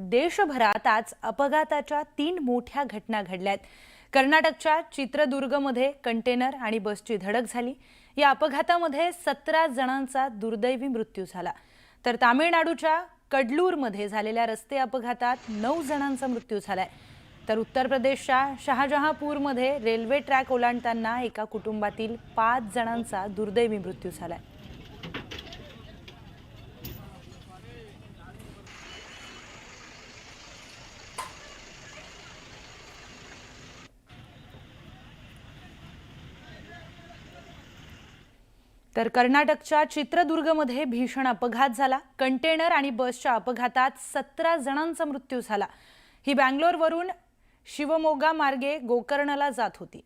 देशभरात आज अपघाताच्या 3 मोठ्या घटना घडल्यात। कर्नाटकच्या चित्रदुर्गमध्ये कंटेनर आणि बसची धडक झाली। या अपघातामध्ये 17 जणांचा दुर्दैवी मृत्यू झाला। तर तामिळनाडूच्या कडलूरमध्ये झालेल्या रस्ते अपघातात 9 जणांचा मृत्यू झालाय। तर उत्तर प्रदेशच्या शाहजहांपूरमध्ये रेल्वे ट्रॅक ओलांडताना एका कुटुंबातील 5 जणांचा दुर्दैवी मृत्यू झालाय। तर कर्नाटकच्या चित्रदुर्गमध्ये भीषण अपघात झाला। कंटेनर आणि बसच्या अपघातात 17 जणांचा मृत्यू झाला। ही बंगलोरवरून शिवमोगा मार्गे गोकर्णला जात होती।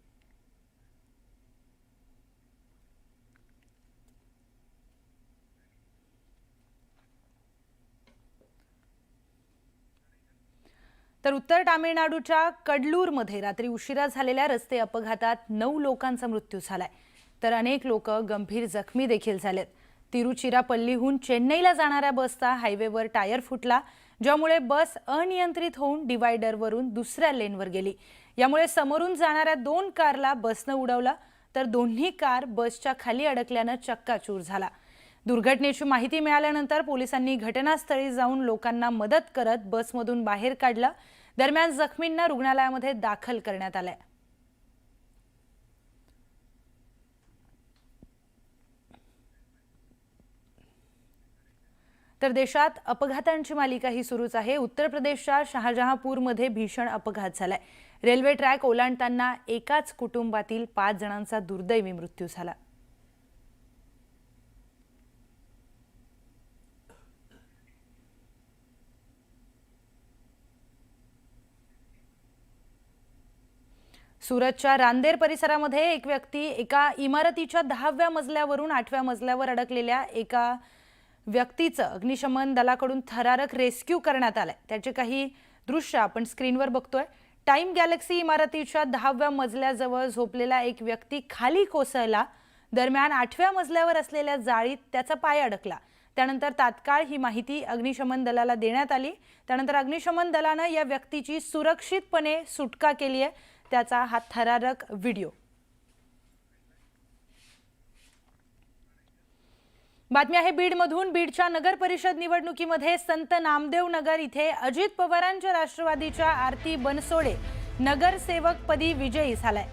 तर उत्तर तामिळनाडूच्या कडलूरमध्ये रात्री उशिरा झालेल्या रस्ते अपघातात 9 लोकांचा मृत्यू झालाय। तर अनेक लोक गंभीर जखमी देखील झालेत। तिरुचिरापल्लीहून चेन्नईला जाणाऱ्या बसचा हायवेवर टायर फुटला, ज्यामुळे बस अनियंत्रित होऊन डिवायडरवरून दुसऱ्या लेनवर गेली। यामुळे समोरून जाणाऱ्या 2 कारला बसने उडवलं, तर दोन्ही कार बसच्या खाली अडकल्याने चक्काचूर झाला। दुर्घटनेची माहिती मिळाल्यानंतर पोलिसांनी घटनास्थळी जाऊन लोकांना मदत करत बसमधून बाहेर काढलं। दरम्यान जखमींना रुग्णालयामध्ये दाखल करण्यात आले। तर देशात अपघातांची मालिका ही सुरूच आहे। उत्तर प्रदेशच्या शाहजहांपूरमध्ये भीषण अपघात झालाय। रेल्वे ट्रॅक ओलांडताना एकाच कुटुंबातील 5 जणांचा दुर्दैवी मृत्यू झाला। सुरतच्या रांदेर परिसरामध्ये एक व्यक्ती एका इमारतीच्या 10व्या मजल्यावरून 8व्या मजल्यावर अडकलेल्या एका व्यक्तीचं अग्निशमन दलाकडून थरारक रेस्क्यू करण्यात आलंय। त्याचे काही दृश्य आपण स्क्रीनवर बघतोय। टाइम गॅलेक्सी इमारतीच्या 10व्या मजल्याजवळ झोपलेला एक व्यक्ती खाली कोसळला। दरम्यान 8व्या मजल्यावर असलेल्या जाळीत त्याचा पाय अडकला। त्यानंतर तात्काळ ही माहिती अग्निशमन दलाला देण्यात आली। त्यानंतर अग्निशमन दलाने या व्यक्तीची सुरक्षितपणे सुटका केली आहे। त्याचा हा थरारक व्हिडिओ। बातमी आहे बीडमधून। बीडच्या नगर परिषद निवडणुकीमध्ये संत नामदेव नगर इथे अजित पवारांच्या राष्ट्रवादीच्या आरती बनसोडे नगरसेवकपदी विजयी झालाय।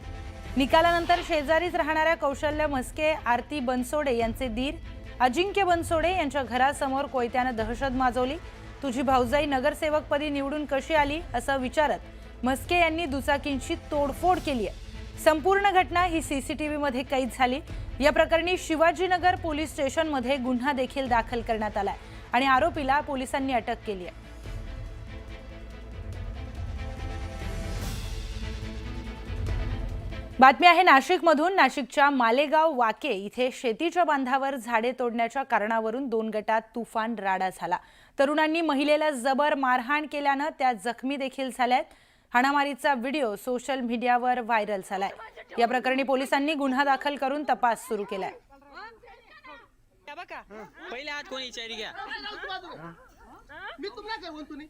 निकालानंतर शेजारीच राहणाऱ्या कौशल्य म्हस्के आरती बनसोडे यांचे दीर अजिंक्य बनसोडे यांच्या घरासमोर कोयत्याने दहशत माजवली। तुझी भाऊजाई नगरसेवकपदी निवडून कशी आली असं विचारत म्हस्के यांनी दुचाकींची तोडफोड केली आहे। संपूर्ण घटना ही सीसीटीव्ही मध्ये कैद झाली। या प्रकरणी शिवाजीनगर पोलीस स्टेशनमध्ये गुन्हा देखील दाखल करण्यात आलाय आणि आरोपीला पोलिसांनी अटक केली आहे। बातमी आहे नाशिकमधून। नाशिकच्या मालेगाव वाके इथे शेतीच्या बांधावर झाडे तोडण्याच्या कारणावरून 2 गटात तुफान राडा झाला। तरुणांनी महिलेला जबर मारहाण केल्याने त्या जखमी देखील झाल्यात। हाणामारीचा व्हिडिओ सोशल मीडियावर व्हायरल झालाय। या प्रकरणी पोलिसांनी गुन्हा दाखल करून तपास सुरू केलाय। पहिले हात कोणी विचारी घ्या। मी तुम्हाला काय बोलतो नाही।